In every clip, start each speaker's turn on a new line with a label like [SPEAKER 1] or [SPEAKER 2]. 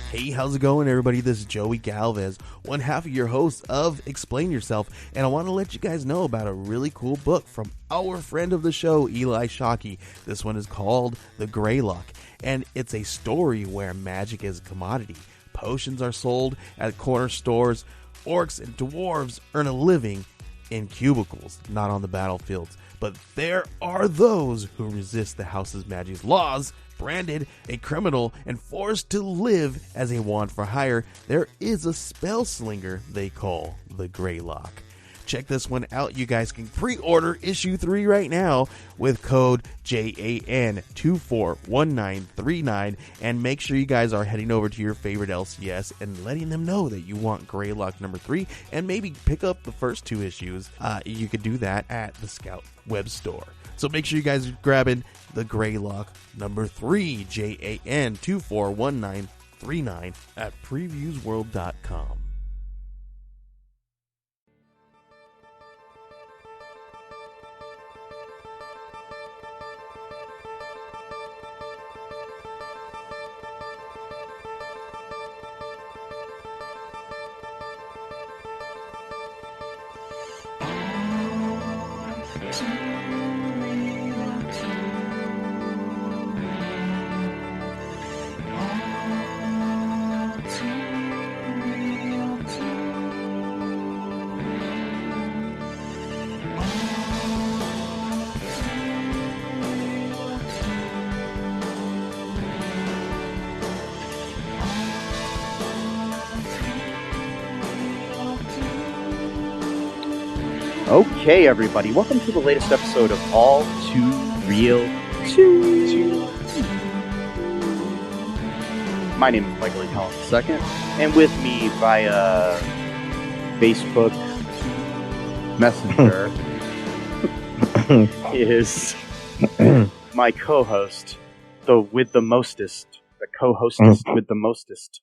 [SPEAKER 1] Hey, how's it going, everybody? This is Joey Galvez, one half of your host of Explain Yourself, and I want to let you guys know about a really cool book from our friend of the show, Eli Shockey. This one is called The Greylock, and it's a story where magic is a commodity. Potions are sold at corner stores. Orcs and dwarves earn a living in cubicles, not on the battlefields. But there are those who resist the house's magic's laws, branded a criminal and forced to live as a wand for hire. There is a spell slinger they call the Greylock. Check this one out. You guys can pre-order issue 3 right now with code JAN241939, and make sure you guys are heading over to your favorite LCS and letting them know that you want Greylock number 3, and maybe pick up the first 2 issues. You could do that at the Scout web store. So make sure you guys are grabbing the Greylock number 3, JAN241939 at previewsworld.com.
[SPEAKER 2] Okay, everybody, welcome to the latest episode of All Too Real 2. My name is Michael Collins II, and with me via Facebook Messenger is my co-host, the co-hostess with the mostest.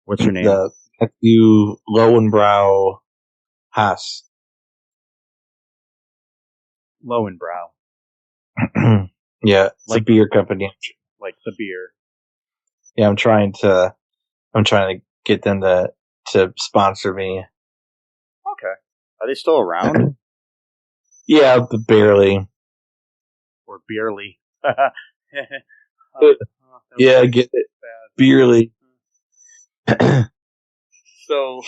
[SPEAKER 2] What's your name?
[SPEAKER 3] The Matthew Lowenbrow Haas.
[SPEAKER 2] Lowenbrow.
[SPEAKER 3] Yeah, it's a beer company.
[SPEAKER 2] Like the beer.
[SPEAKER 3] Yeah, I'm trying to get them to sponsor me.
[SPEAKER 2] Okay. Are they still around?
[SPEAKER 3] Yeah, but barely.
[SPEAKER 2] Or beerly.
[SPEAKER 3] Yeah, get it. Beerly.
[SPEAKER 2] So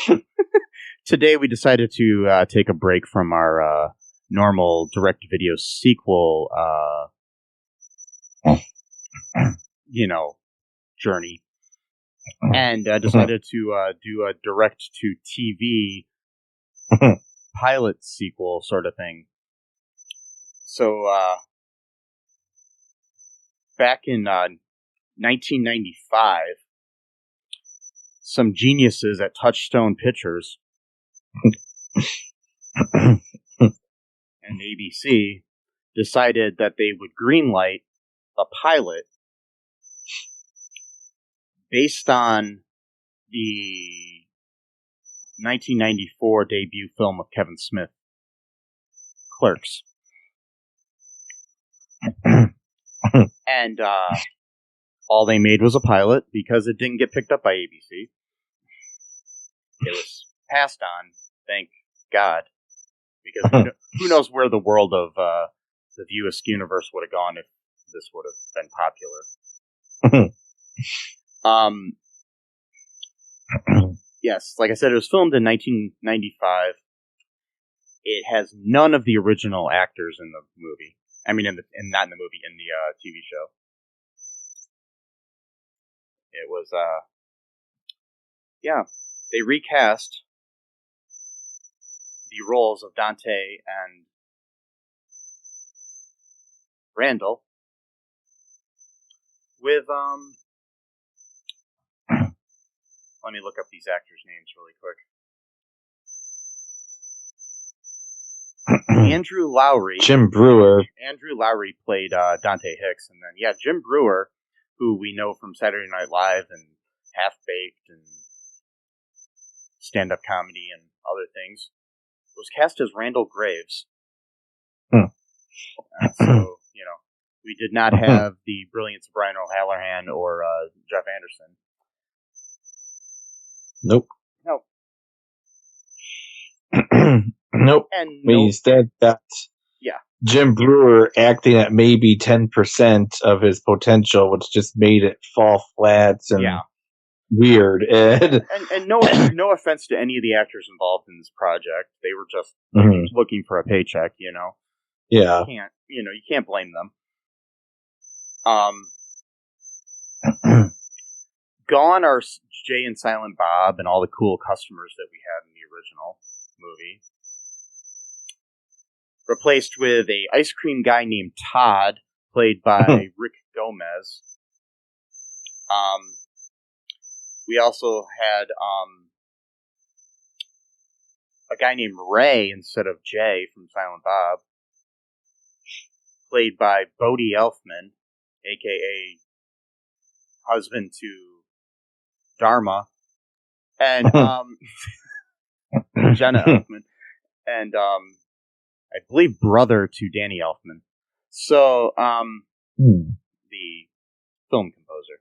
[SPEAKER 2] today we decided to take a break from our normal direct-to-video sequel, journey, and decided to do a direct-to-TV pilot sequel sort of thing. So back in 1995, some geniuses at Touchstone Pictures and ABC decided that they would greenlight a pilot based on the 1994 debut film of Kevin Smith, Clerks. And all they made was a pilot because it didn't get picked up by ABC. It was passed on, thank God, because who knows where the world of the View Askew universe would have gone if this would have been popular. Yes, like I said, it was filmed in 1995. It has none of the original actors in the movie. I mean, not in the movie, in the TV show. It was, they recast the roles of Dante and Randall with, let me look up these actors' names really quick. Andrew Lowry.
[SPEAKER 3] Jim Brewer.
[SPEAKER 2] Andrew Lowry played Dante Hicks, and then, Jim Brewer, who we know from Saturday Night Live and Half-Baked and stand-up comedy and other things, was cast as Randall Graves. So, We did not have the brilliance of Brian O'Halloran or Jeff Anderson.
[SPEAKER 3] Nope.
[SPEAKER 2] Nope.
[SPEAKER 3] Nope.
[SPEAKER 2] And
[SPEAKER 3] We instead got Jim Brewer acting at maybe 10% of his potential, which just made it fall flat and weird. And
[SPEAKER 2] no offense to any of the actors involved in this project. They were just looking for a paycheck, you know.
[SPEAKER 3] Yeah.
[SPEAKER 2] You can't blame them. Gone are Jay and Silent Bob and all the cool customers that we had in the original movie. Replaced with a ice cream guy named Todd, played by Rick Gomez. We also had a guy named Ray instead of Jay from Silent Bob, played by Bodie Elfman, a.k.a. husband to Dharma, and Jenna Elfman, and I believe brother to Danny Elfman. So, the film composer.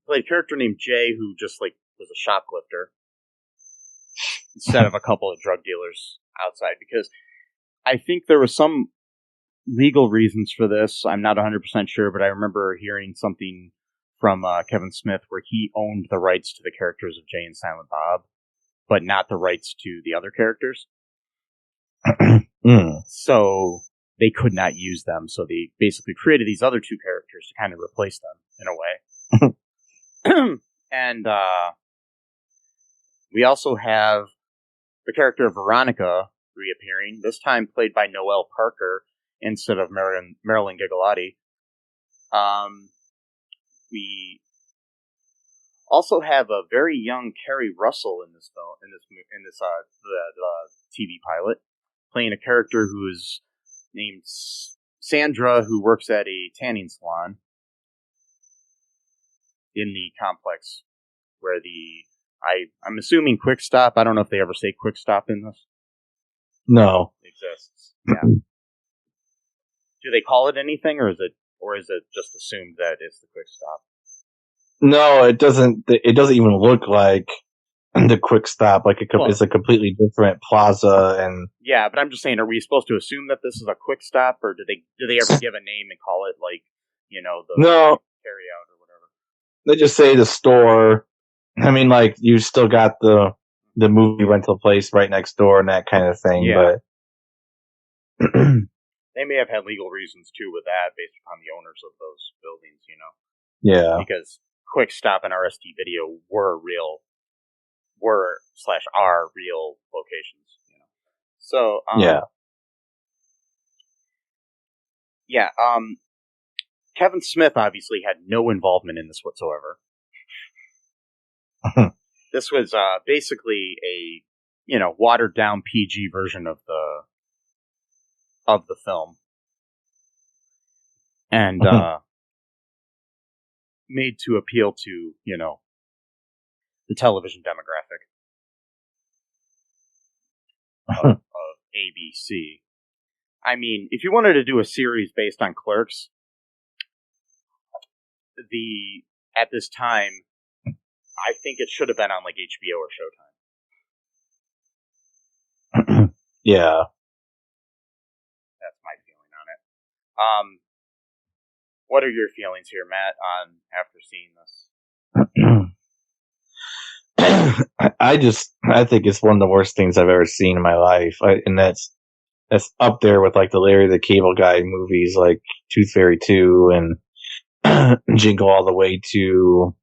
[SPEAKER 2] Played a character named Jay who just was a shoplifter instead of a couple of drug dealers outside, because I think there was some legal reasons for this. I'm not 100% sure, but I remember hearing something from Kevin Smith where he owned the rights to the characters of Jay and Silent Bob, but not the rights to the other characters. So they could not use them, so they basically created these other two characters to kind of replace them in a way. And we also have the character of Veronica reappearing, this time played by Noelle Parker instead of Marilyn Gigalotti. We also have a very young Kerry Russell in this film, in this TV pilot, playing a character who is named Sandra, who works at a tanning salon in the complex where I'm assuming Quick Stop. I don't know if they ever say Quick Stop in this.
[SPEAKER 3] No,
[SPEAKER 2] exists. Yeah. Do they call it anything, or is it just assumed that it's the Quick Stop?
[SPEAKER 3] No, it doesn't. It doesn't even look like the Quick Stop. It's a completely different plaza. And
[SPEAKER 2] yeah, but I'm just saying, are we supposed to assume that this is a Quick Stop, or do they ever give a name and call it the carry out or whatever?
[SPEAKER 3] They just say the store. I mean, you still got the movie rental place right next door and that kind of thing.
[SPEAKER 2] Yeah. But they may have had legal reasons too with that, based upon the owners of those buildings,
[SPEAKER 3] Yeah.
[SPEAKER 2] Because Quick Stop and RST Video are real locations, So Kevin Smith obviously had no involvement in this whatsoever. This was basically a watered down PG version of the film, and made to appeal to the television demographic of ABC. I mean, if you wanted to do a series based on Clerks, at this time, I think it should have been on HBO or Showtime.
[SPEAKER 3] Yeah.
[SPEAKER 2] That's my feeling on it. What are your feelings here, Matt, on after seeing
[SPEAKER 3] this? I think it's one of the worst things I've ever seen in my life. And that's up there with the Larry the Cable Guy movies like Tooth Fairy 2 and Jingle All the Way to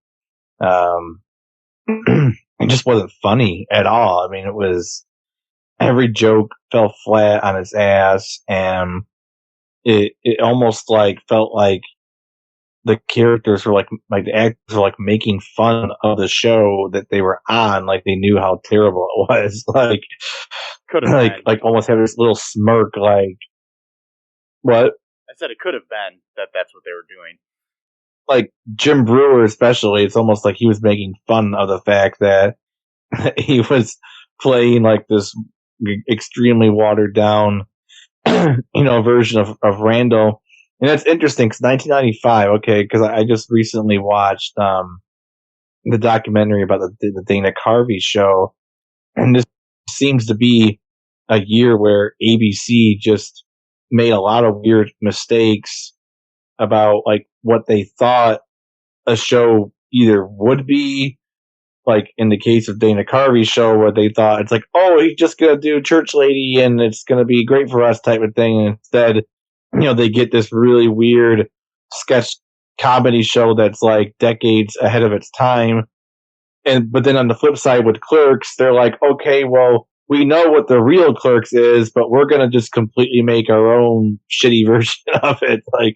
[SPEAKER 3] it just wasn't funny at all. I mean, it was every joke fell flat on its ass, and it almost felt like the characters were the actors were making fun of the show that they were on, they knew how terrible it was.
[SPEAKER 2] Could have been.
[SPEAKER 3] Almost have this little smirk, what?
[SPEAKER 2] I said it could have been that's what they were doing.
[SPEAKER 3] Jim Brewer especially, it's almost like he was making fun of the fact that he was playing this extremely watered down version of Randall. And that's interesting because 1995. Okay, because I just recently watched the documentary about the Dana Carvey show, and this seems to be a year where ABC just made a lot of weird mistakes about like what they thought a show either would be. Like in the case of Dana Carvey's show, where they thought it's like, oh, he's just gonna do Church Lady and it's gonna be great for us type of thing. And instead, they get this really weird sketch comedy show that's like decades ahead of its time. But then on the flip side with Clerks, they're like, okay, well, we know what the real Clerks is, but we're gonna just completely make our own shitty version of it. Like,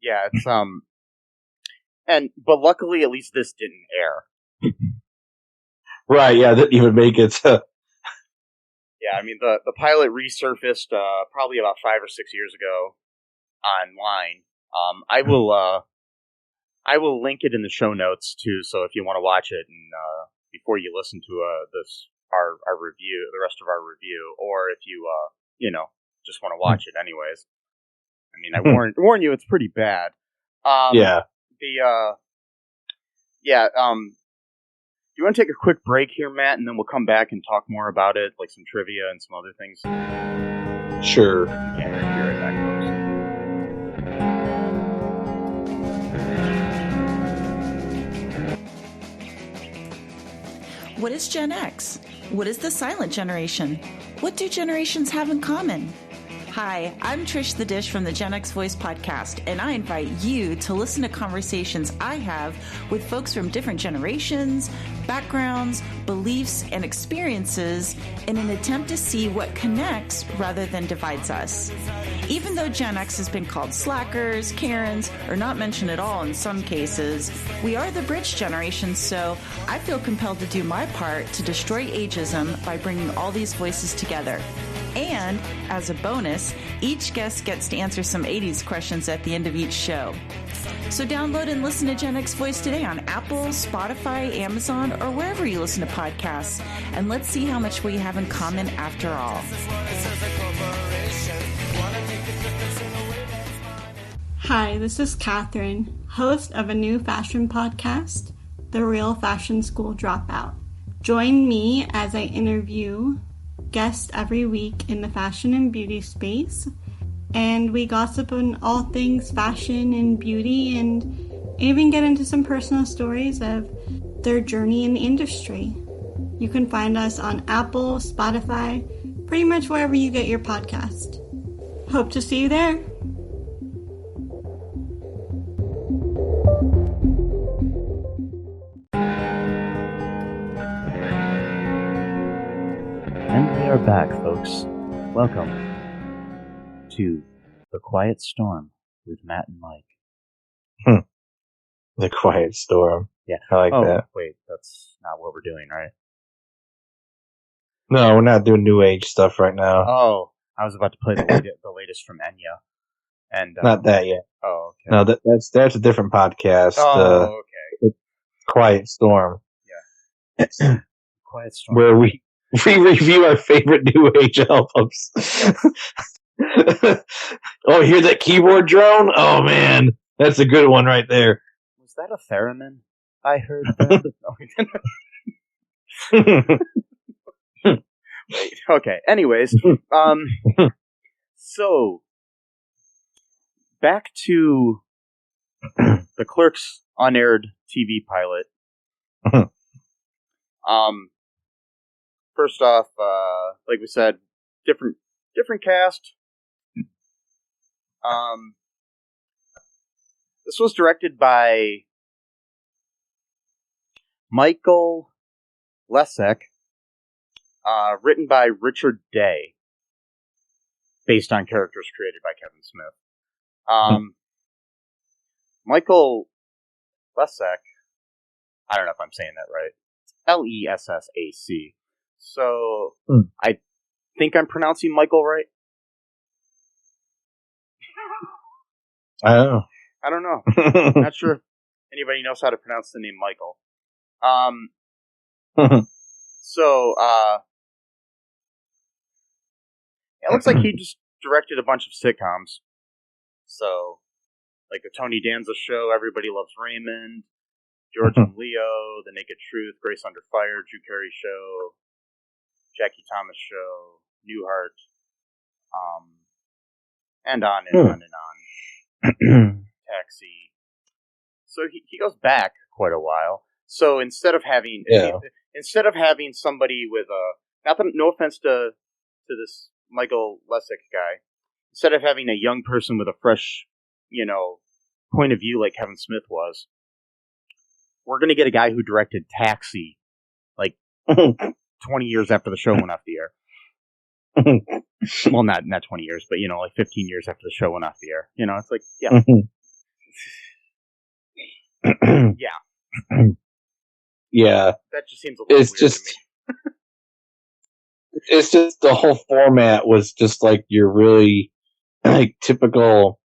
[SPEAKER 2] yeah, it's but luckily, at least this didn't air.
[SPEAKER 3] Right? Yeah, that even make it.
[SPEAKER 2] Yeah, I mean the pilot resurfaced probably about 5 or 6 years ago online. I will link it in the show notes too, so if you want to watch it and before you listen to our review, the rest of our review, or if you just want to watch it anyways. I mean, I warn you, it's pretty bad.
[SPEAKER 3] Yeah.
[SPEAKER 2] Do you want to take a quick break here, Matt, and then we'll come back and talk more about it, like some trivia and some other things?
[SPEAKER 3] Sure.
[SPEAKER 2] Yeah, be right back,
[SPEAKER 4] folks. What is Gen X? What is the silent generation? What do generations have in common? Hi, I'm Trish the Dish from the Gen X Voice podcast, and I invite you to listen to conversations I have with folks from different generations, backgrounds, beliefs, and experiences in an attempt to see what connects rather than divides us. Even though Gen X has been called slackers, Karens, or not mentioned at all in some cases, we are the bridge generation, so I feel compelled to do my part to destroy ageism by bringing all these voices together. And, as a bonus, each guest gets to answer some 80s questions at the end of each show. So download and listen to Gen X Voice today on Apple, Spotify, Amazon, or wherever you listen to podcasts. And let's see how much we have in common after all.
[SPEAKER 5] Hi, this is Catherine, host of a new fashion podcast, The Real Fashion School Dropout. Join me as I interview guests every week in the fashion and beauty space, and we gossip on all things fashion and beauty and even get into some personal stories of their journey in the industry. You can find us on Apple, Spotify, pretty much wherever you get your podcast. Hope to see you there.
[SPEAKER 2] And we are back, folks. Welcome to The Quiet Storm with Matt and Mike.
[SPEAKER 3] The Quiet Storm.
[SPEAKER 2] Yeah.
[SPEAKER 3] I like that.
[SPEAKER 2] Wait, that's not what we're doing, right?
[SPEAKER 3] No, we're not doing New Age stuff right now.
[SPEAKER 2] Oh, I was about to play the latest from Enya. And
[SPEAKER 3] Not that yet.
[SPEAKER 2] Oh, okay.
[SPEAKER 3] No, that's a different podcast.
[SPEAKER 2] Oh, okay.
[SPEAKER 3] Quiet Storm.
[SPEAKER 2] Yeah. Quiet Storm.
[SPEAKER 3] Where we review our favorite New Age albums. Oh, hear that keyboard drone? Oh, man. That's a good one right there.
[SPEAKER 2] Was that a theremin? I heard that. Wait, okay. Anyways, so back to the Clerks unaired TV pilot. First off, like we said, different cast. This was directed by Michael Lessek, written by Richard Day, based on characters created by Kevin Smith. Michael Lessek, I don't know if I'm saying that right. It's Lessac. So, I think I'm pronouncing Michael right.
[SPEAKER 3] Oh.
[SPEAKER 2] I don't know. Not sure if anybody knows how to pronounce the name Michael. So, it looks like he just directed a bunch of sitcoms. So, like the Tony Danza Show, Everybody Loves Raymond, George and Leo, The Naked Truth, Grace Under Fire, Drew Carey Show, Jackie Thomas Show, Newhart, and on and on and on. Taxi. So he goes back quite a while. So instead of having somebody with no offense to this Michael Lessick guy, instead of having a young person with a fresh, point of view like Kevin Smith was, we're going to get a guy who directed Taxi, like 20 years after the show went off the air. Well, not 20 years, but like 15 years after the show went off the air. It's like, yeah. Yeah.
[SPEAKER 3] Yeah.
[SPEAKER 2] That just seems a little weird to me.
[SPEAKER 3] It's just the whole format was just like your really like typical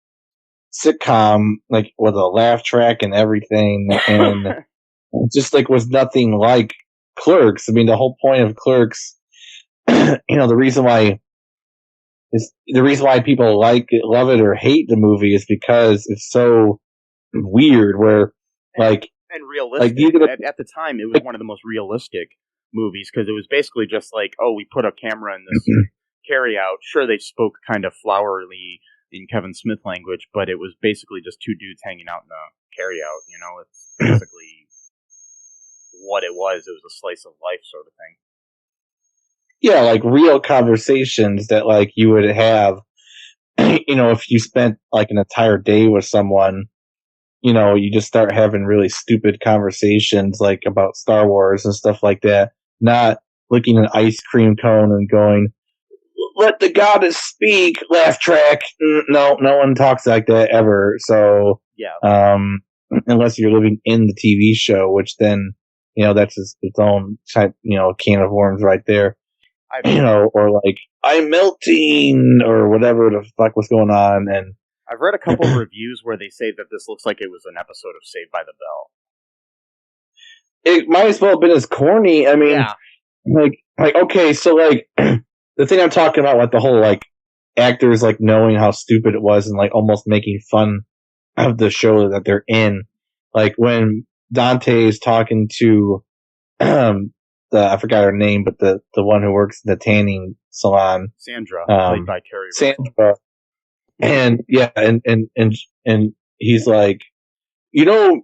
[SPEAKER 3] sitcom, like with a laugh track and everything, and it just like was nothing like Clerks. I mean, the whole point of Clerks, the reason why people love it or hate the movie is because it's so weird. Where
[SPEAKER 2] and realistic. At the time, it was one of the most realistic movies because it was basically just like, oh, we put a camera in this carryout. Sure, they spoke kind of flowery in Kevin Smith language, but it was basically just two dudes hanging out in a carryout. It's basically what it was. It was a slice of life sort of thing.
[SPEAKER 3] Yeah, like real conversations that like you would have, if you spent like an entire day with someone. You just start having really stupid conversations like about Star Wars and stuff like that. Not licking an ice cream cone and going, "Let the goddess speak." Laugh track. No one talks like that ever. So
[SPEAKER 2] yeah.
[SPEAKER 3] Unless you're living in the TV show, which then that's its own type can of worms right there. Or like I'm melting or whatever the fuck was going on. And
[SPEAKER 2] I've read a couple of reviews where they say that this looks like it was an episode of Saved by the Bell.
[SPEAKER 3] It might as well have been as corny. I mean, like okay, so like the thing I'm talking about, like the whole like actors like knowing how stupid it was and like almost making fun of the show that they're in. Like when Dante is talking to I forgot her name, but the one who works in the tanning salon,
[SPEAKER 2] Sandra, played by Kerry Russell.
[SPEAKER 3] Sandra. And yeah, and he's like, you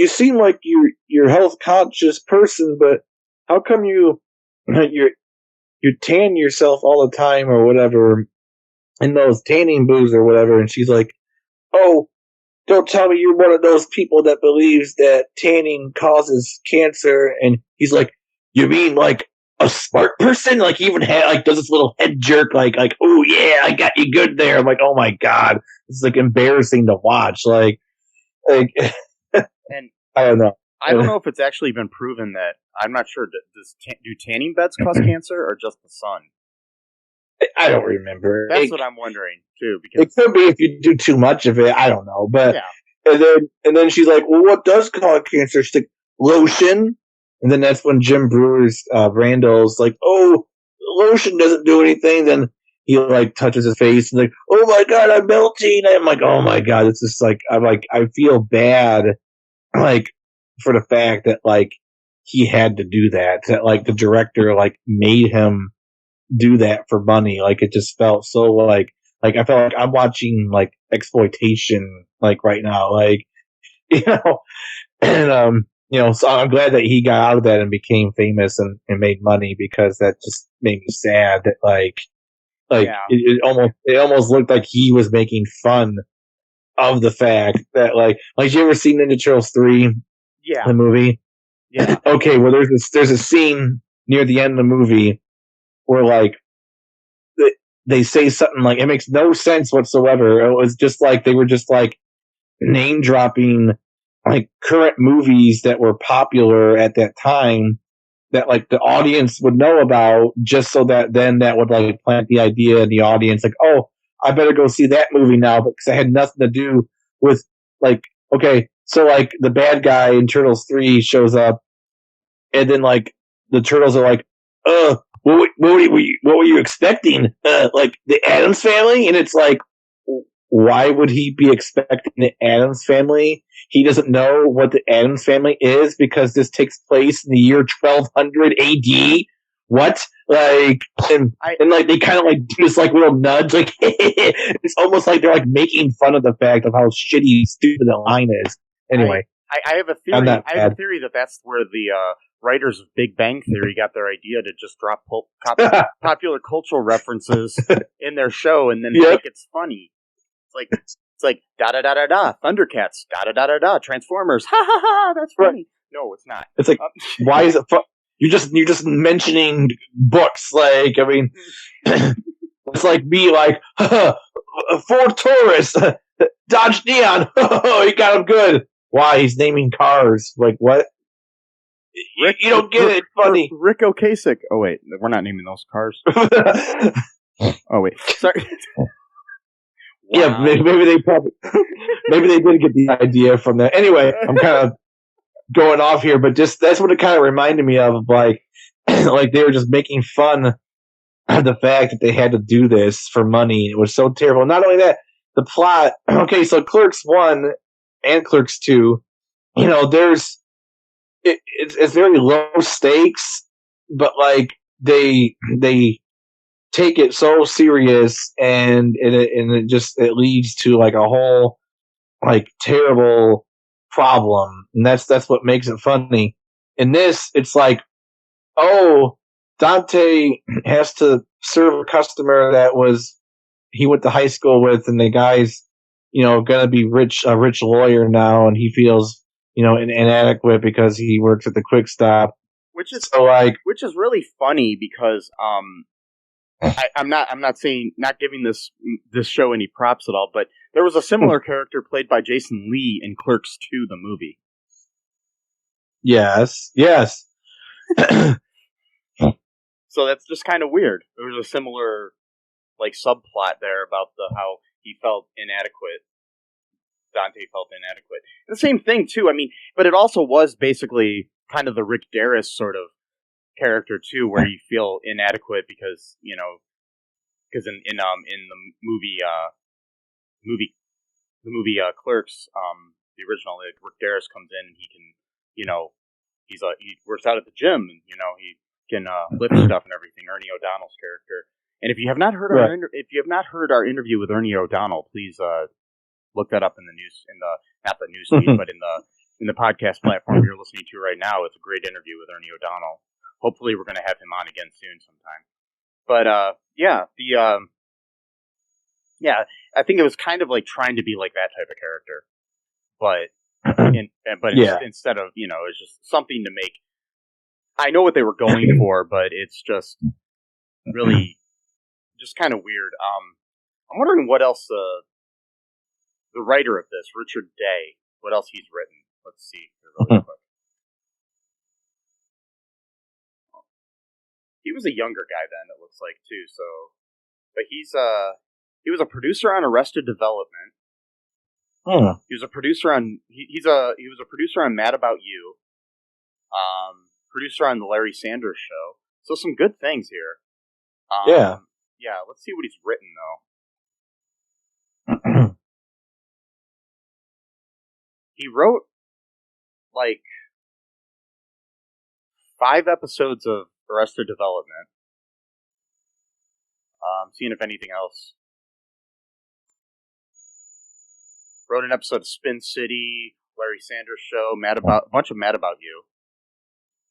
[SPEAKER 3] seem like you're health conscious person, but how come you tan yourself all the time or whatever in those tanning booths or whatever? And she's like, oh, don't tell me you're one of those people that believes that tanning causes cancer. And he's like, you mean like a smart person? Like he even does this little head jerk, like, oh yeah, I got you good there. I'm like, oh my god, this is like embarrassing to watch. Like,
[SPEAKER 2] and
[SPEAKER 3] I don't know.
[SPEAKER 2] I don't know if it's actually been proven that. I'm not sure. Do tanning beds cause cancer or just the sun?
[SPEAKER 3] I don't remember.
[SPEAKER 2] That's what I'm wondering too. Because
[SPEAKER 3] it could be if you do too much of it. I don't know. But
[SPEAKER 2] yeah.
[SPEAKER 3] And then she's like, well, what does cause cancer? She's like, lotion. And then that's when Jim Breuer's Randall's like, oh, lotion doesn't do anything. Then he like touches his face and like, oh my god, I'm melting. I'm like, oh my god, it's just like I feel bad, like for the fact that like he had to do that. That like the director like made him do that for money. Like it just felt so like I felt like I'm watching like exploitation like right now. Like and so I'm glad that he got out of that and became famous and made money because that just made me sad that it almost looked like he was making fun of the fact that like you ever seen Ninja Turtles 3?
[SPEAKER 2] Yeah.
[SPEAKER 3] The movie?
[SPEAKER 2] Yeah.
[SPEAKER 3] Okay, well there's a scene near the end of the movie where like they say something like it makes no sense whatsoever. It was just like they were just like name dropping like current movies that were popular at that time that like the audience would know about, just so that then that would like plant the idea in the audience like, oh, I better go see that movie now because it had nothing to do with like, okay, so like the bad guy in Turtles 3 shows up and then like the turtles are like, what were you expecting? Like the Addams Family? And it's like, why would he be expecting the Addams Family? He doesn't know what the Addams Family is because this takes place in the year 1200 AD. What? Like, and like they kind of like do this like little nudge, like it's almost like they're like making fun of the fact of how shitty, stupid the line is. Anyway,
[SPEAKER 2] I have a theory. I have a theory that that's where the writers of Big Bang Theory got their idea to just drop popular cultural references in their show and then think it's funny. It's like da da da da da, Thundercats, da da da da da, Transformers, ha ha ha, that's funny. Right. No, it's not.
[SPEAKER 3] It's like, why is it fun? You're just mentioning books. Like, I mean, it's like me, like Ford Taurus, Dodge Neon. Oh, he got him good. Why? He's naming cars. Like, what? Rick, you don't get it. Funny.
[SPEAKER 2] Rick Ocasek. Oh wait, we're not naming those cars. Oh wait, sorry. Wow.
[SPEAKER 3] Yeah, maybe they did get the idea from that. Anyway, I'm kind of going off here, but just that's what it kind of reminded me of like they were just making fun of the fact that they had to do this for money. It was so terrible. Not only that, the plot. Okay, so Clerks 1 and Clerks 2, you know, it's very low stakes, but like they take it so serious, and it leads to like a whole like terrible problem, and that's what makes it funny. In this, it's like, oh, Dante has to serve a customer that he went to high school with, and the guy's, you know, gonna be a rich lawyer now, and he feels, you know, inadequate because he works at the Quick Stop,
[SPEAKER 2] which is really funny because I'm not saying, not giving this show any props at all, but there was a similar character played by Jason Lee in Clerks 2, the movie.
[SPEAKER 3] Yes.
[SPEAKER 2] So that's just kind of weird. There was a similar like subplot there about how he felt inadequate. Dante felt inadequate. The same thing too. I mean, but it also was basically kind of the Rick Derris sort of character too, where you feel inadequate because, you know, because in the movie Clerks, the original, like, Rick Derris comes in and he can, you know, he works out at the gym, and, you know, he can lift stuff and everything. Ernie O'Donnell's character. And if you have not heard our interview with Ernie O'Donnell, please look that up in the news, not the news feed, but in the podcast platform you're listening to right now. It's a great interview with Ernie O'Donnell. Hopefully we're going to have him on again soon sometime. But I think it was kind of like trying to be like that type of character, but instead of, you know, it's just something to make. I know what they were going for, but it's just really just kind of weird. I'm wondering what else the writer of this, Richard Day, what else he's written. Let's see really quick. He was a younger guy then, it looks like, too. So, but he was a producer on Arrested Development. He was a producer on he was a producer on Mad About You. Producer on the Larry Sanders Show. So some good things here. Yeah. Let's see what he's written though. He wrote like 5 episodes of Arrested Development. Seeing if anything else. Wrote an episode of Spin City, Larry Sanders Show, a bunch of Mad About You.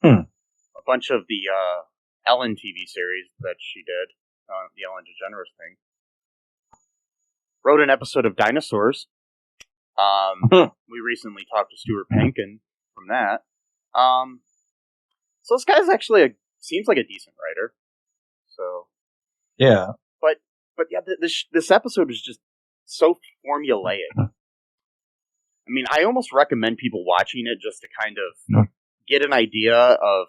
[SPEAKER 2] A bunch of the Ellen TV series that she did, the Ellen DeGeneres thing. Wrote an episode of Dinosaurs. We recently talked to Stuart Pankin from that. So this guy's actually seems like a decent writer. So
[SPEAKER 3] yeah,
[SPEAKER 2] but yeah, this episode is just so formulaic. I mean, I almost recommend people watching it just to kind of get an idea of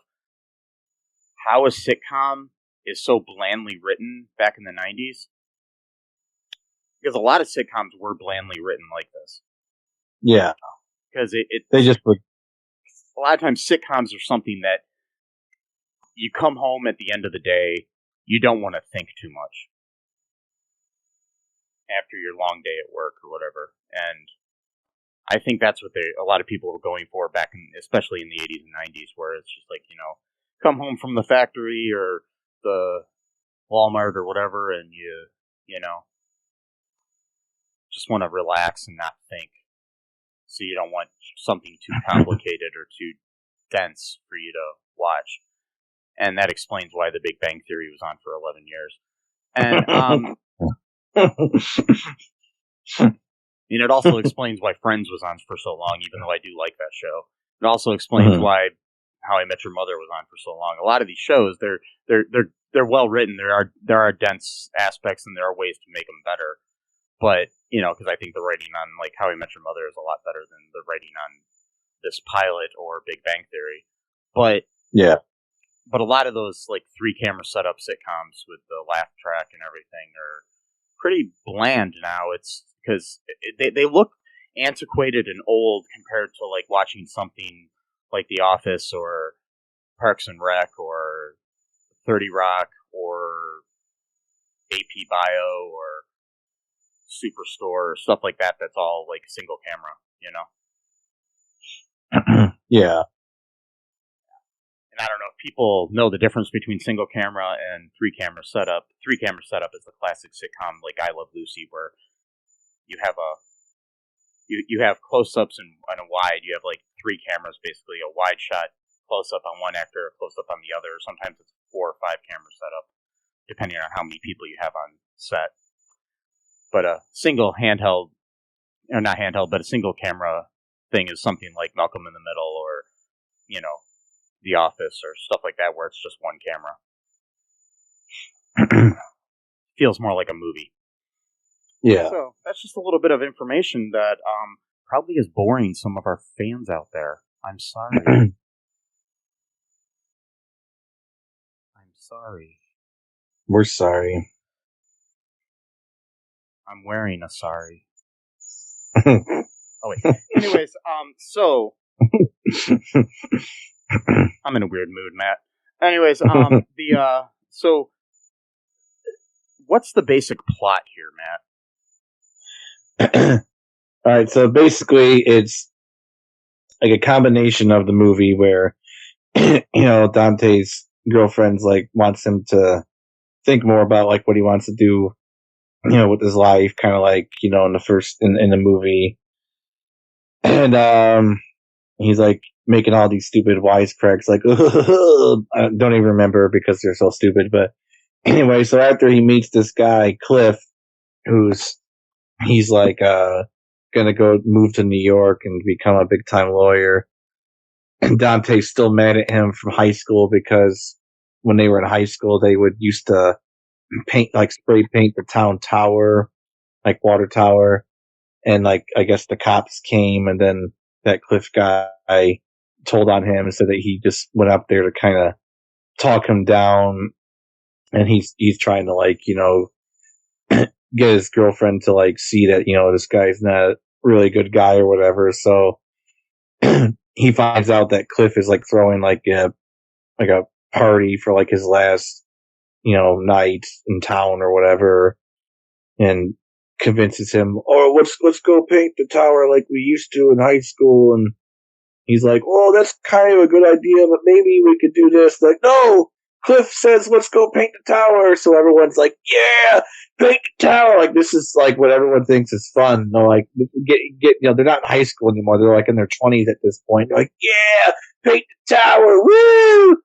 [SPEAKER 2] how a sitcom is so blandly written back in the 90s. Because a lot of sitcoms were blandly written like this.
[SPEAKER 3] Yeah.
[SPEAKER 2] Because
[SPEAKER 3] they just were.
[SPEAKER 2] A lot of times sitcoms are something that you come home at the end of the day, you don't want to think too much after your long day at work or whatever. And I think that's what a lot of people were going for back in, especially in the 80s and 90s, where it's just like, come home from the factory or the Walmart or whatever, and you just want to relax and not think. So you don't want something too complicated or too dense for you to watch. And that explains why The Big Bang Theory was on for 11 years. And it also explains why Friends was on for so long, even though I do like that show. It also explains why How I Met Your Mother was on for so long. A lot of these shows, they're well written. There are dense aspects, and there are ways to make them better. But because I think the writing on like How I Met Your Mother is a lot better than the writing on this pilot or Big Bang Theory. But
[SPEAKER 3] yeah.
[SPEAKER 2] But a lot of those like 3-camera setup sitcoms with the laugh track and everything are pretty bland now. It's because they look antiquated and old compared to like watching something like The Office or Parks and Rec or 30 Rock or AP Bio or Superstore or stuff like that. That's all like single camera,
[SPEAKER 3] Yeah.
[SPEAKER 2] And I don't know if people know the difference between single camera and 3-camera setup. 3-camera setup is the classic sitcom like I Love Lucy, where you have you have close-ups and a wide. You have like 3 cameras, basically a wide shot close-up on one actor, a close-up on the other. Sometimes it's 4 or 5 camera setup, depending on how many people you have on set. But a single handheld, or not handheld, but a single camera thing is something like Malcolm in the Middle or, The Office or stuff like that, where it's just one camera. Feels more like a movie.
[SPEAKER 3] Yeah.
[SPEAKER 2] So that's just a little bit of information that probably is boring some of our fans out there. I'm sorry. I'm sorry.
[SPEAKER 3] We're sorry.
[SPEAKER 2] I'm wearing a sorry. Oh wait. Anyways, so I'm in a weird mood, Matt. Anyways, so what's the basic plot here,
[SPEAKER 3] Matt? All right, so basically it's like a combination of the movie where Dante's girlfriend's like wants him to think more about like what he wants to do, with his life, kind of like in the movie, and he's like making all these stupid wisecracks, like I don't even remember because they're so stupid. But anyway, so after he meets this guy Cliff, he's like gonna go move to New York and become a big time lawyer, and Dante's still mad at him from high school because when they were in high school they used to spray paint the town tower, like water tower, and like I guess the cops came, and then that Cliff guy told on him and said that he just went up there to kind of talk him down, and he's trying to like get his girlfriend to like see that this guy's not a really good guy or whatever. So he finds out that Cliff is like throwing like a party for like his last night in town or whatever, and convinces him, let's go paint the tower like we used to in high school. And he's like, well, that's kind of a good idea, but maybe we could do this. Like, no, Cliff says let's go paint the tower. So everyone's like, yeah, paint the tower. Like, this is like what everyone thinks is fun. They're like, they're not in high school anymore. They're like in their 20s at this point. They're like, yeah, paint the tower, woo!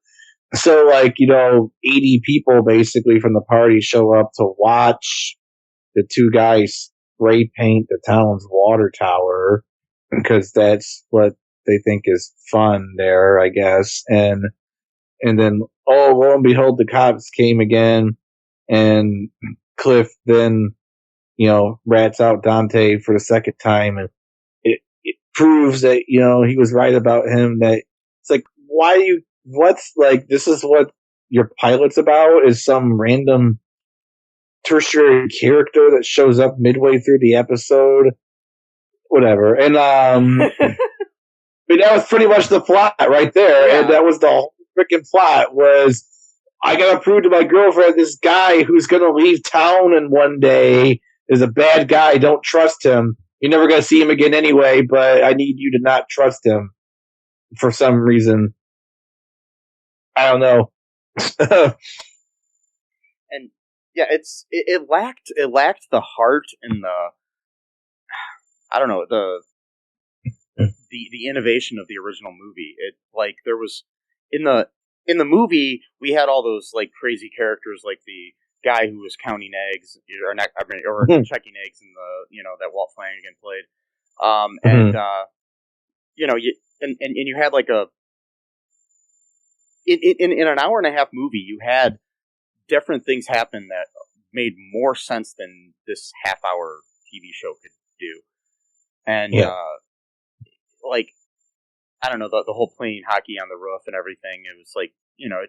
[SPEAKER 3] So, 80 people basically from the party show up to watch the two guys spray paint the town's water tower because that's what they think is fun there, I guess. And then, lo and behold, the cops came again, and Cliff then, rats out Dante for the second time, and it proves that, he was right about him, that it's like, this is what your pilot's about, is some random tertiary character that shows up midway through the episode, whatever. And that was pretty much the plot right there.
[SPEAKER 2] Yeah.
[SPEAKER 3] And that was the whole freaking plot was I gotta prove to my girlfriend this guy who's gonna leave town and one day is a bad guy. Don't trust him. You're never gonna see him again anyway, but I need you to not trust him for some reason. I don't know.
[SPEAKER 2] And yeah, it lacked the heart and the, I don't know, the innovation of the original movie. It, like, there was in the movie we had all those like crazy characters, like the guy who was counting eggs or checking eggs in the, you know, that Walt Flanagan played, and you know, you had like a in an hour and a half movie, you had different things happen that made more sense than this half-hour TV show could do. And, like, I don't know, the whole playing hockey on the roof and everything, it was like, you know,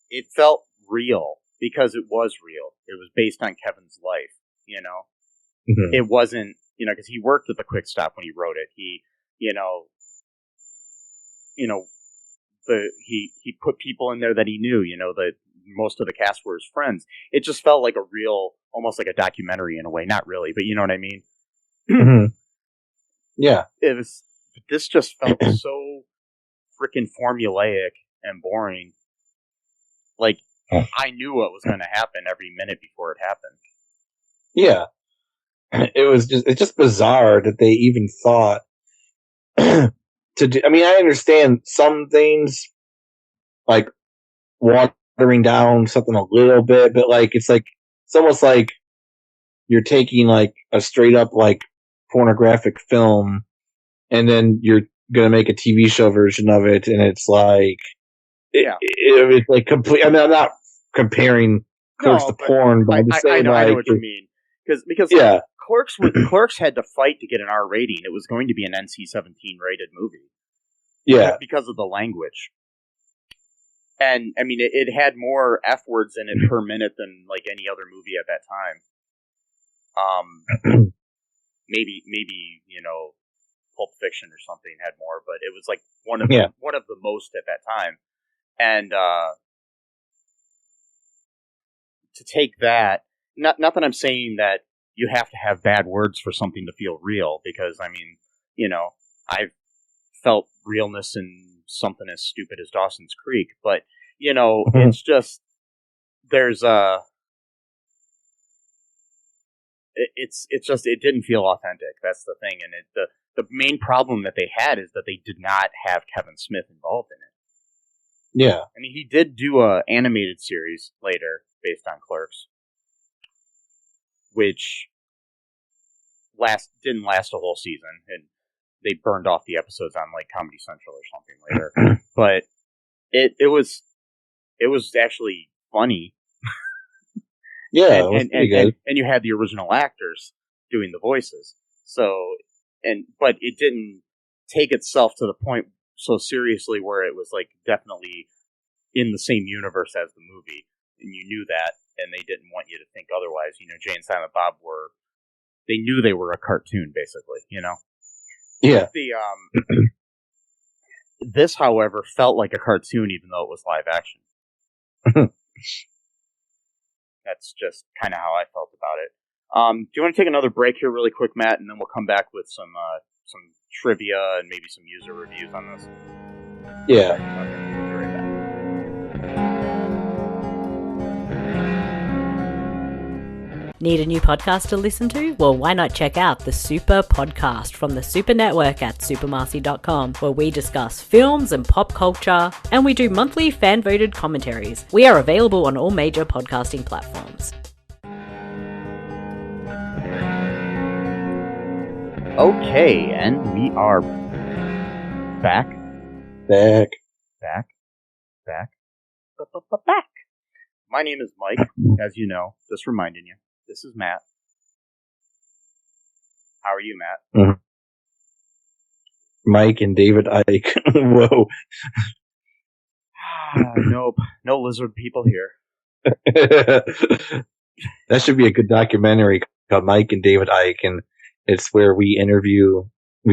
[SPEAKER 2] it felt real because it was real. It was based on Kevin's life, you know? Mm-hmm. It wasn't, you know, because he worked at the Quick Stop when he wrote it. He put people in there that he knew, you know, that most of the cast were his friends. It just felt like a real, almost like a documentary in a way. Not really, but you know what I mean?
[SPEAKER 3] Mm-hmm. Yeah.
[SPEAKER 2] This just felt so freaking formulaic and boring. Like, I knew what was going to happen every minute before it happened.
[SPEAKER 3] Yeah. It's just bizarre that they even thought to do. I mean, I understand some things, like watering down something a little bit, but like it's almost like you're taking like a straight up like pornographic film, and then you're gonna make a TV show version of it, and it's like, it's like complete. I mean, I'm not comparing Clerks to porn, but I'm just saying,
[SPEAKER 2] I know what you mean, because
[SPEAKER 3] yeah.
[SPEAKER 2] Clerks had to fight to get an R rating. It was going to be an NC-17 rated movie.
[SPEAKER 3] Yeah.
[SPEAKER 2] Because of the language. And, I mean, it had more F words in it per minute than, like, any other movie at that time. Maybe, you know, Pulp Fiction or something had more, but it was, like, one of the most at that time. And, to take that, not that I'm saying that you have to have bad words for something to feel real, because, I mean, you know, I've felt realness in something as stupid as Dawson's Creek, but, you know, it's just, there's it didn't feel authentic. That's the thing. And the main problem that they had is that they did not have Kevin Smith involved in it.
[SPEAKER 3] Yeah.
[SPEAKER 2] I mean, he did do a animated series later based on Clerks, which didn't last a whole season, and they burned off the episodes on like Comedy Central or something later. But it was actually funny.
[SPEAKER 3] Yeah,
[SPEAKER 2] and you had the original actors doing the voices. So, but it didn't take itself to the point so seriously where it was like definitely in the same universe as the movie, and you knew that, and they didn't want you to think otherwise. You know, Jay and Silent Bob they knew they were a cartoon, basically, you know?
[SPEAKER 3] Yeah.
[SPEAKER 2] This, however, felt like a cartoon, even though it was live action. That's just kind of how I felt about it. Do you want to take another break here really quick, Matt, and then we'll come back with some trivia and maybe some user reviews on this?
[SPEAKER 3] Yeah.
[SPEAKER 2] Okay, we'll be right back.
[SPEAKER 6] Need a new podcast to listen to? Well, why not check out the Super Podcast from the Super Network at supermarcy.com, where we discuss films and pop culture, and we do monthly fan-voted commentaries. We are available on all major podcasting platforms.
[SPEAKER 2] Okay, and we are back. My name is Mike, as you know, just reminding you. This is Matt. How are you, Matt?
[SPEAKER 3] Mm-hmm. Mike and David Icke. Whoa.
[SPEAKER 2] Nope. No lizard people here.
[SPEAKER 3] That should be a good documentary called Mike and David Icke, and it's where we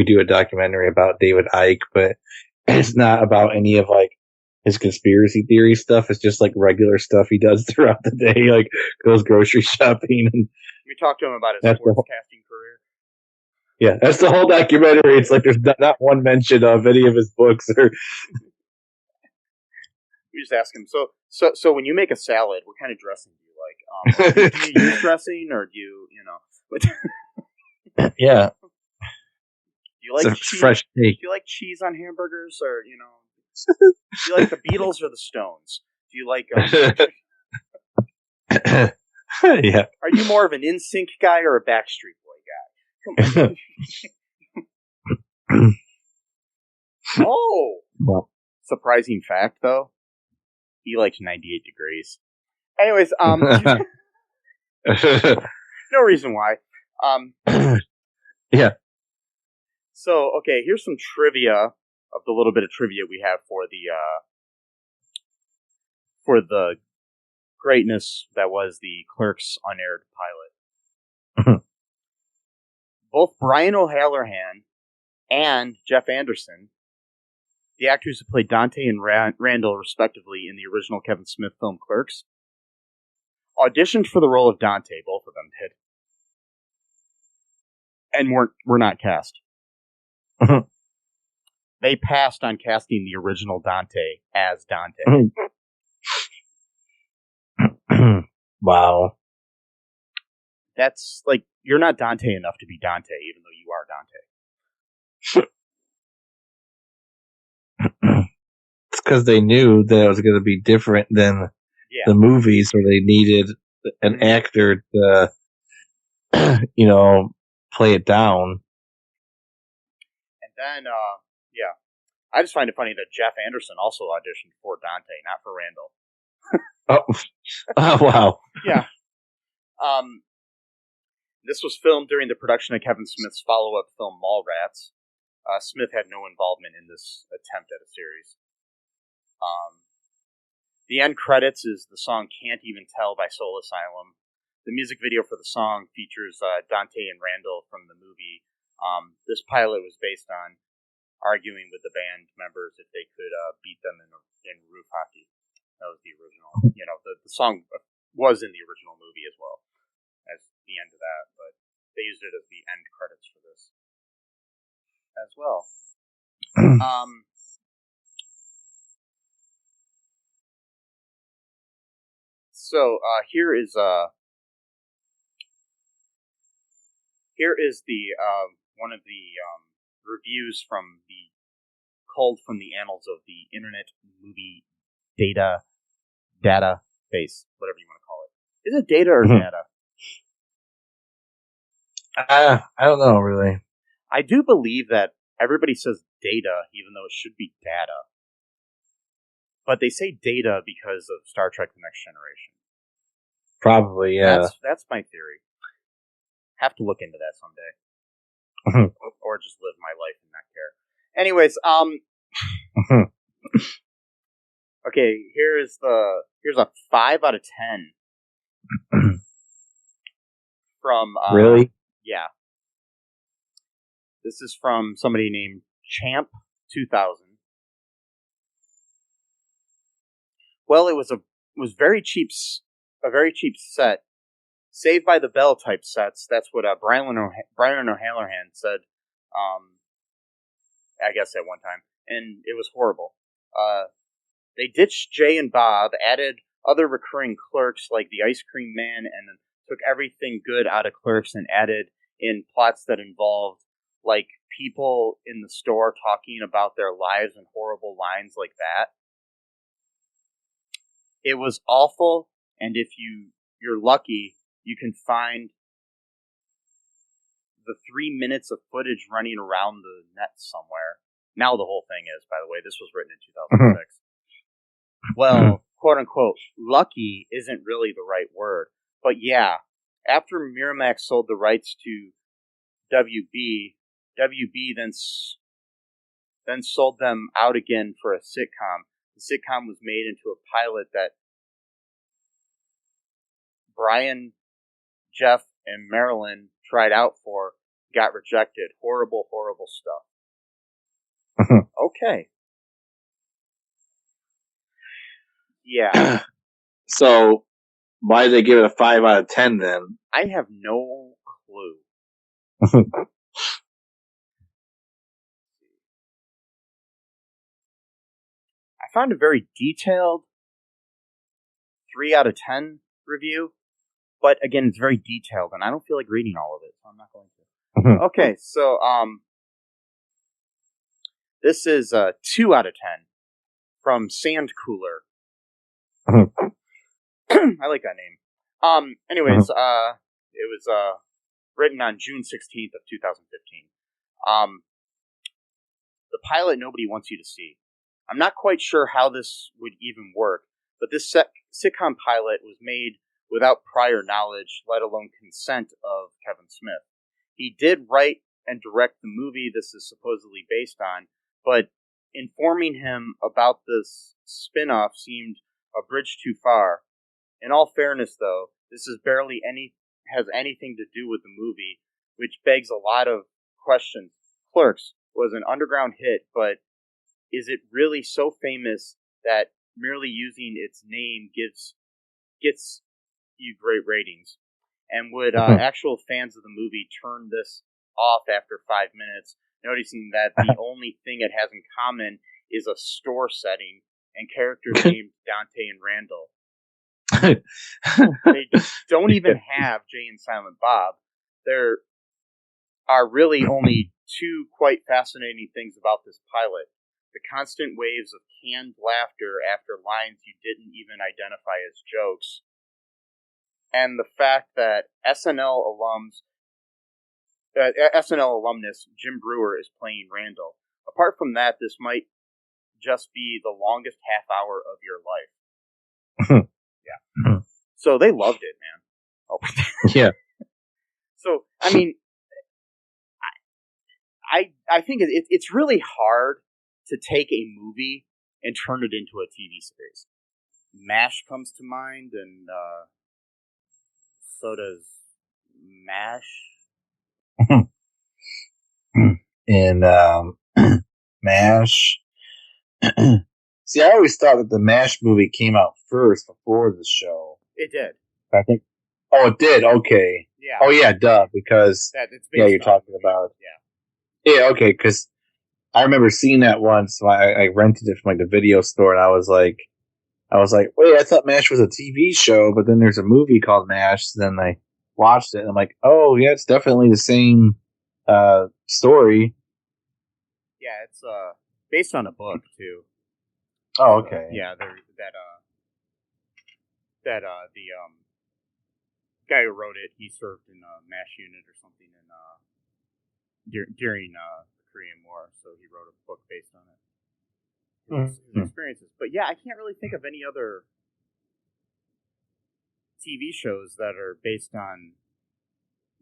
[SPEAKER 3] do a documentary about David Icke, but it's not about any of like his conspiracy theory stuff is just like regular stuff he does throughout the day, like goes grocery shopping. And
[SPEAKER 2] We talked to him about his
[SPEAKER 3] That's the
[SPEAKER 2] sports
[SPEAKER 3] whole-
[SPEAKER 2] casting career.
[SPEAKER 3] yeah, that's the whole documentary. It's like there's not one mention of any of his books or.
[SPEAKER 2] We just ask him. So when you make a salad, what kind of dressing do you like? Do you use dressing, or do you
[SPEAKER 3] Yeah,
[SPEAKER 2] do you like
[SPEAKER 3] it's a
[SPEAKER 2] cheese?
[SPEAKER 3] fresh take.
[SPEAKER 2] Do you like cheese on hamburgers, or do you like the Beatles or the Stones? Do you like?
[SPEAKER 3] Yeah.
[SPEAKER 2] Are you more of an NSYNC guy or a Backstreet Boy guy? Come on. Oh,
[SPEAKER 3] Well,
[SPEAKER 2] surprising fact though, he likes 98 degrees. Anyways, no reason why.
[SPEAKER 3] Yeah.
[SPEAKER 2] So okay, here's some trivia of the little bit of trivia we have for the greatness that was the Clerks unaired pilot. Both Brian O'Halloran and Jeff Anderson, the actors who played Dante and Randall respectively in the original Kevin Smith film Clerks, auditioned for the role of Dante. Both of them did, and were not cast. They passed on casting the original Dante as Dante.
[SPEAKER 3] Wow.
[SPEAKER 2] That's like, you're not Dante enough to be Dante, even though you are Dante.
[SPEAKER 3] It's because they knew that it was going to be different than
[SPEAKER 2] Yeah.
[SPEAKER 3] the movie, so they needed an actor to, play it down.
[SPEAKER 2] And then, yeah. I just find it funny that Jeff Anderson also auditioned for Dante, not for Randall.
[SPEAKER 3] Oh, wow.
[SPEAKER 2] Yeah. This was filmed during the production of Kevin Smith's follow-up film Mallrats. Smith had no involvement in this attempt at a series. The end credits is the song Can't Even Tell by Soul Asylum. The music video for the song features Dante and Randall from the movie. This pilot was based on arguing with the band members if they could beat them in roof hockey. That was the original. The song was in the original movie as well as the end of that, but they used it as the end credits for this as well. So here is the one of the reviews from the culled from the annals of the Internet Movie Database, whatever you want to call it. Is it data or data?
[SPEAKER 3] I don't know, really.
[SPEAKER 2] I do believe that everybody says data, even though it should be data. But they say data because of Star Trek The Next Generation.
[SPEAKER 3] Probably, yeah.
[SPEAKER 2] That's my theory. Have to look into that someday. Or just live my life and not care. Anyways, okay, here's a 5 out of 10 from
[SPEAKER 3] Really?
[SPEAKER 2] Yeah. This is from somebody named Champ 2000. Well, it was a very cheap set. Saved by the Bell type sets. That's what Brian O'Halloran said. I guess at one time, and it was horrible. They ditched Jay and Bob, added other recurring clerks like the Ice Cream Man, and then took everything good out of Clerks and added in plots that involved like people in the store talking about their lives and horrible lines like that. It was awful, and if you're lucky, you can find the 3 minutes of footage running around the net somewhere. Now the whole thing is, by the way, this was written in 2006. Well, quote unquote, lucky isn't really the right word. But yeah, after Miramax sold the rights to WB then sold them out again for a sitcom. The sitcom was made into a pilot that Brian, Jeff, and Marilyn tried out for, got rejected. Horrible, horrible stuff. Okay. Yeah.
[SPEAKER 3] So why did they give it a 5 out of 10 then?
[SPEAKER 2] I have no clue. I found a very detailed 3 out of 10 review, but again, it's very detailed, and I don't feel like reading all of it, so I'm not going to. Okay, so this is 2 out of 10 from Sand Cooler. I like that name. Anyways, it was written on June 16th of 2015. The pilot nobody wants you to see. I'm not quite sure how this would even work, but this sitcom pilot was made without prior knowledge, let alone consent of Kevin Smith. He did write and direct the movie this is supposedly based on, but informing him about this spin-off seemed a bridge too far. In all fairness, though, this is has anything to do with the movie, which begs a lot of questions. Clerks was an underground hit, but is it really so famous that merely using its name gets you great ratings? And would actual fans of the movie turn this off after 5 minutes, noticing that the only thing it has in common is a store setting and characters named Dante and Randall? They don't even have Jay and Silent Bob. There are really only 2 quite fascinating things about this pilot. The constant waves of canned laughter after lines you didn't even identify as jokes, and the fact that SNL alumnus Jim Brewer is playing Randall. Apart from that, this might just be the longest half hour of your life. Yeah. So they loved it, man. Oh.
[SPEAKER 3] Yeah.
[SPEAKER 2] So, I mean, I think it's really hard to take a movie and turn it into a TV series. MASH comes to mind, and so does MASH.
[SPEAKER 3] And MASH. See, I always thought that the MASH movie came out first before the show.
[SPEAKER 2] It did.
[SPEAKER 3] I think. Oh, it did. Okay.
[SPEAKER 2] Yeah.
[SPEAKER 3] Oh, yeah. Duh. Because you're talking about.
[SPEAKER 2] Yeah.
[SPEAKER 3] Yeah. Okay. Because I remember seeing that once. I rented it from like the video store, and I was like, wait, I thought MASH was a TV show, but then there's a movie called MASH. Then I watched it, and I'm like, oh yeah, it's definitely the same story.
[SPEAKER 2] Yeah, it's based on a book too.
[SPEAKER 3] Oh, okay.
[SPEAKER 2] Yeah, the guy who wrote it, he served in a MASH unit or something during the Korean War, so he wrote a book based on it. His experiences. But yeah, I can't really think of any other TV shows that are based on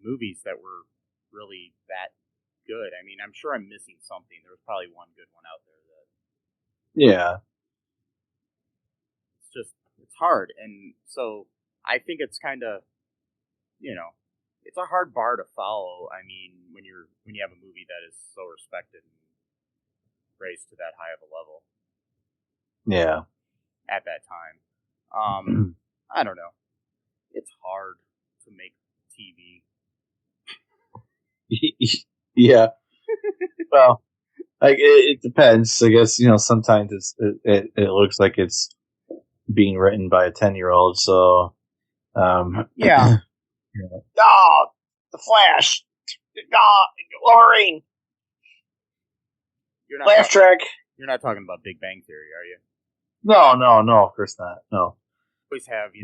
[SPEAKER 2] movies that were really that good. I mean, I'm sure I'm missing something. There was probably one good one out there that...
[SPEAKER 3] Yeah.
[SPEAKER 2] It's hard. And so I think it's kind of, it's a hard bar to follow. I mean, when you have a movie that is so respected and raised to that high of a level.
[SPEAKER 3] Yeah.
[SPEAKER 2] At that time. I don't know. It's hard to make TV.
[SPEAKER 3] Yeah. Well, like it depends. I guess sometimes it looks like it's being written by a 10-year-old. So,
[SPEAKER 2] yeah.
[SPEAKER 3] Oh, the Flash. Oh, Wolverine. Laugh track.
[SPEAKER 2] You're not talking about Big Bang Theory, are you?
[SPEAKER 3] No, of course not. No.
[SPEAKER 2] Always have,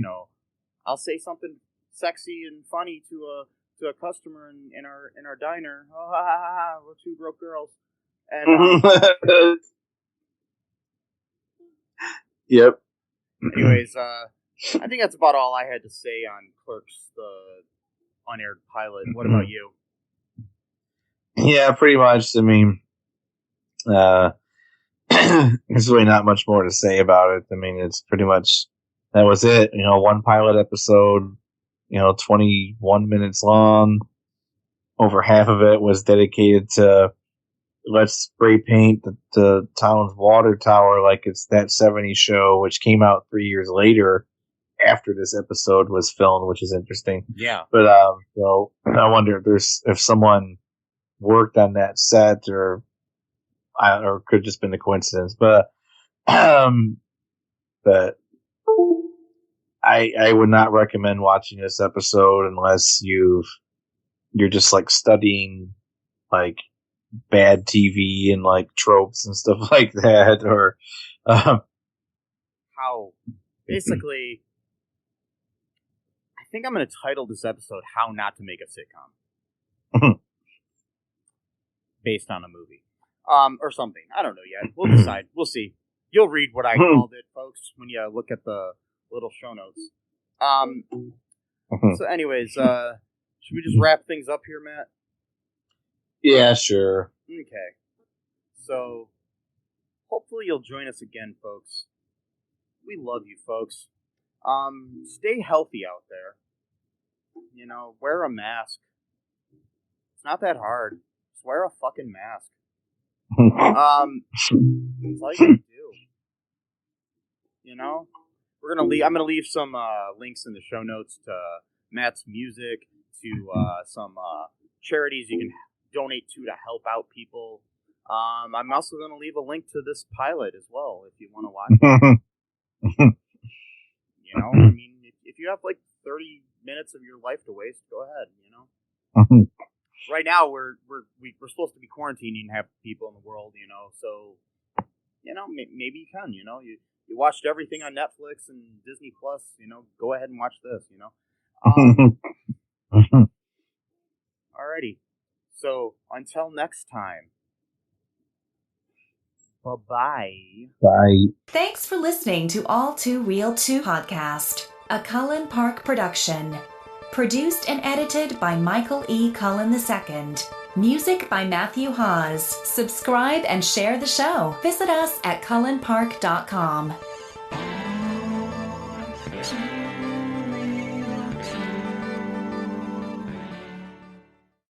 [SPEAKER 2] I'll say something sexy and funny to a customer in our diner. Oh, ha, ha, ha, we're 2 broke girls. And
[SPEAKER 3] yep.
[SPEAKER 2] Anyways, I think that's about all I had to say on Clerks, the unaired pilot. What about you?
[SPEAKER 3] Yeah, pretty much. I mean, there's really not much more to say about it. I mean, it's pretty much that was it. 1 pilot episode. 21 minutes long. Over half of it was dedicated to let's spray paint the town's water tower like it's that 70s show, which came out 3 years later after this episode was filmed, which is interesting.
[SPEAKER 2] Yeah.
[SPEAKER 3] But so I wonder if someone worked on that set or could have just been a coincidence. But I would not recommend watching this episode unless you're just like studying like bad TV and like tropes and stuff like that, or
[SPEAKER 2] how basically I think I'm going to title this episode "How Not to Make a Sitcom" based on a movie, or something. I don't know yet. We'll decide. We'll see. You'll read what I called it, folks, when you look at the little show notes. So, anyways, should we just wrap things up here, Matt?
[SPEAKER 3] Yeah, sure.
[SPEAKER 2] Okay. So, hopefully you'll join us again, folks. We love you, folks. Stay healthy out there. You know, wear a mask. It's not that hard. Just wear a fucking mask. That's all you gotta do. You know? I'm gonna leave some links in the show notes to Matt's music, to some charities you can donate to help out people. I'm also gonna leave a link to this pilot as well if you want to watch it. You know, I mean, if you have like 30 minutes of your life to waste, go ahead. You know. Right now we're supposed to be quarantining half the people in the world. You know, so you know maybe you can. You know, you watched everything on Netflix and Disney Plus. You know, go ahead and watch this. You know. Alrighty. So until next time. Bye-bye.
[SPEAKER 3] Bye.
[SPEAKER 4] Thanks for listening to All Too Real 2 podcast, a Cullen Park production. Produced and edited by Michael E. Cullen II. Music by Matthew Hawes. Subscribe and share the show. Visit us at cullenpark.com.